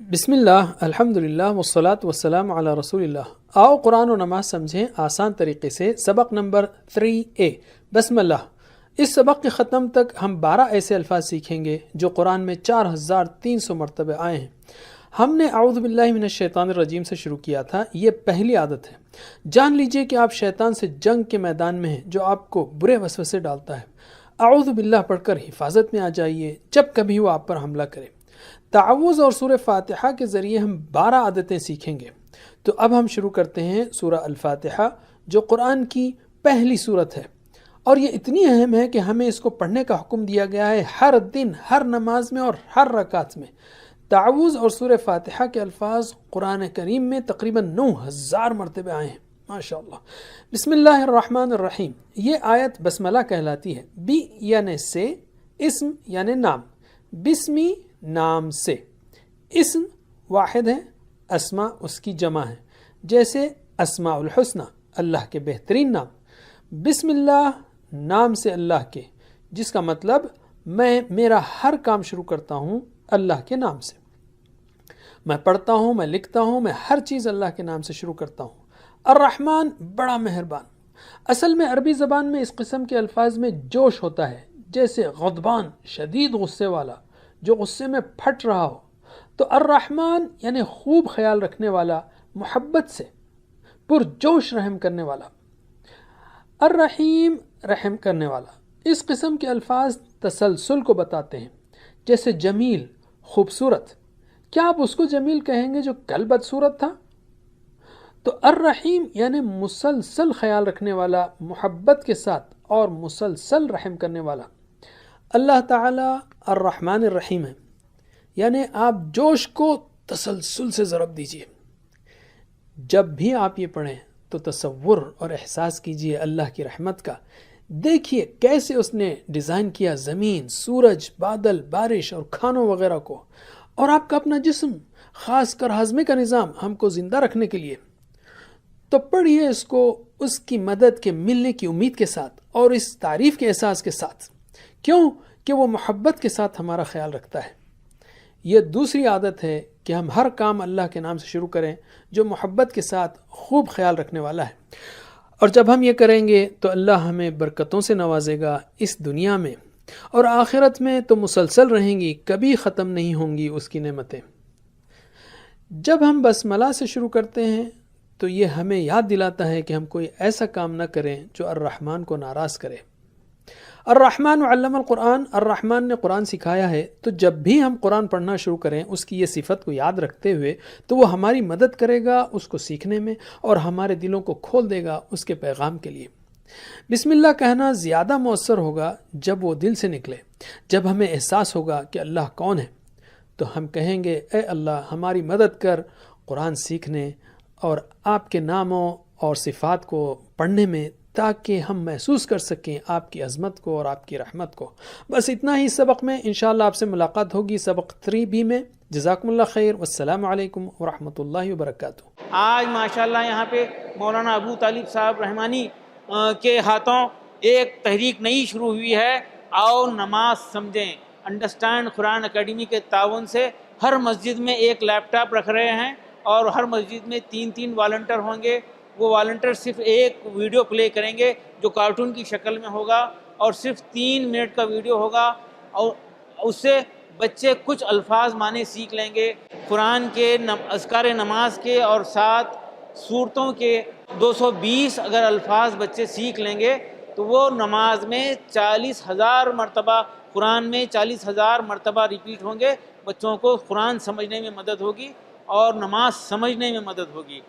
بسم اللہ الحمدللہ والصلاة والسلام علی رسول اللہ۔ آؤ قرآن و نماز سمجھیں آسان طریقے سے۔ سبق نمبر 3A بسم اللہ۔ اس سبق کے ختم تک ہم 12 ایسے الفاظ سیکھیں گے جو قرآن میں 4300 مرتبہ آئے ہیں۔ ہم نے اعوذ باللہ من الشیطان الرجیم سے شروع کیا تھا، یہ پہلی عادت ہے۔ جان لیجئے کہ آپ شیطان سے جنگ کے میدان میں ہیں جو آپ کو برے وسوسے ڈالتا ہے۔ اعوذ باللہ پڑھ کر حفاظت میں آ جائیے جب کبھی وہ آپ پر حملہ کرے۔ تعوذ اور سورہ فاتحہ کے ذریعے ہم 12 عادتیں سیکھیں گے۔ تو اب ہم شروع کرتے ہیں سورہ الفاتحہ جو قرآن کی پہلی سورت ہے، اور یہ اتنی اہم ہے کہ ہمیں اس کو پڑھنے کا حکم دیا گیا ہے ہر دن، ہر نماز میں اور ہر رکعت میں۔ تعوذ اور سورہ فاتحہ کے الفاظ قرآن کریم میں تقریباً 9000 مرتبہ آئے ہیں، ماشاءاللہ۔ بسم اللہ الرحمن الرحیم، یہ آیت بسملہ کہلاتی ہے۔ بی یعنی سے، اسم یعنی نام، بسمی نام سے۔ اسم واحد ہے، اسماء اس کی جمع ہے، جیسے اسماء الحسنہ اللہ کے بہترین نام۔ بسم اللہ نام سے اللہ کے، جس کا مطلب میں میرا ہر کام شروع کرتا ہوں اللہ کے نام سے۔ میں پڑھتا ہوں، میں لکھتا ہوں، میں ہر چیز اللہ کے نام سے شروع کرتا ہوں۔ الرحمن بڑا مہربان۔ اصل میں عربی زبان میں اس قسم کے الفاظ میں جوش ہوتا ہے، جیسے غضبان شدید غصے والا جو غصے میں پھٹ رہا ہو۔ تو الرحمن یعنی خوب خیال رکھنے والا، محبت سے پرجوش رحم کرنے والا۔ الرحیم رحم کرنے والا۔ اس قسم کے الفاظ تسلسل کو بتاتے ہیں، جیسے جمیل خوبصورت۔ کیا آپ اس کو جمیل کہیں گے جو کل بدصورت تھا؟ تو الرحیم یعنی مسلسل خیال رکھنے والا، محبت کے ساتھ اور مسلسل رحم کرنے والا۔ اللہ تعالی الرحمن الرحیم ہے، یعنی آپ جوش کو تسلسل سے ضرب دیجئے۔ جب بھی آپ یہ پڑھیں تو تصور اور احساس کیجئے اللہ کی رحمت کا۔ دیکھیے کیسے اس نے ڈیزائن کیا زمین، سورج، بادل، بارش اور کھانوں وغیرہ کو، اور آپ کا اپنا جسم، خاص کر ہاضمے کا نظام ہم کو زندہ رکھنے کے لیے۔ تو پڑھیے اس کو اس کی مدد کے ملنے کی امید کے ساتھ اور اس تعریف کے احساس کے ساتھ، کیوں کہ وہ محبت کے ساتھ ہمارا خیال رکھتا ہے۔ یہ دوسری عادت ہے کہ ہم ہر کام اللہ کے نام سے شروع کریں جو محبت کے ساتھ خوب خیال رکھنے والا ہے۔ اور جب ہم یہ کریں گے تو اللہ ہمیں برکتوں سے نوازے گا اس دنیا میں، اور آخرت میں تو مسلسل رہیں گی، کبھی ختم نہیں ہوں گی اس کی نعمتیں۔ جب ہم بسملہ سے شروع کرتے ہیں تو یہ ہمیں یاد دلاتا ہے کہ ہم کوئی ایسا کام نہ کریں جو الرحمن کو ناراض کرے۔ الرحمن علم القرآن، الرحمن نے قرآن سکھایا ہے، تو جب بھی ہم قرآن پڑھنا شروع کریں اس کی یہ صفت کو یاد رکھتے ہوئے تو وہ ہماری مدد کرے گا اس کو سیکھنے میں، اور ہمارے دلوں کو کھول دے گا اس کے پیغام کے لیے۔ بسم اللہ کہنا زیادہ مؤثر ہوگا جب وہ دل سے نکلے، جب ہمیں احساس ہوگا کہ اللہ کون ہے۔ تو ہم کہیں گے اے اللہ ہماری مدد کر قرآن سیکھنے اور آپ کے ناموں اور صفات کو پڑھنے میں، تاکہ ہم محسوس کر سکیں آپ کی عظمت کو اور آپ کی رحمت کو۔ بس اتنا ہی سبق میں، انشاءاللہ آپ سے ملاقات ہوگی سبق 3B میں۔ جزاکم اللہ خیر، والسلام علیکم ورحمۃ اللہ وبرکاتہ۔ آج ماشاءاللہ یہاں پہ مولانا ابو طالب صاحب رحمانی کے ہاتھوں ایک تحریک نئی شروع ہوئی ہے، آؤ نماز سمجھیں۔ انڈرسٹینڈ قرآن اکیڈمی کے تعاون سے ہر مسجد میں ایک لیپ ٹاپ رکھ رہے ہیں، اور ہر مسجد میں 3 والنٹر ہوں گے۔ وہ والنٹر صرف ایک ویڈیو پلے کریں گے جو کارٹون کی شکل میں ہوگا، اور صرف 3 منٹ کا ویڈیو ہوگا، اور اس سے بچے کچھ الفاظ معنی سیکھ لیں گے قرآن کے، اذکار نماز کے، اور 7 سورتوں کے 220 اگر الفاظ بچے سیکھ لیں گے تو وہ نماز میں 40,000 مرتبہ، قرآن میں 40,000 مرتبہ ریپیٹ ہوں گے۔ بچوں کو قرآن سمجھنے میں مدد ہوگی اور نماز سمجھنے میں مدد ہوگی۔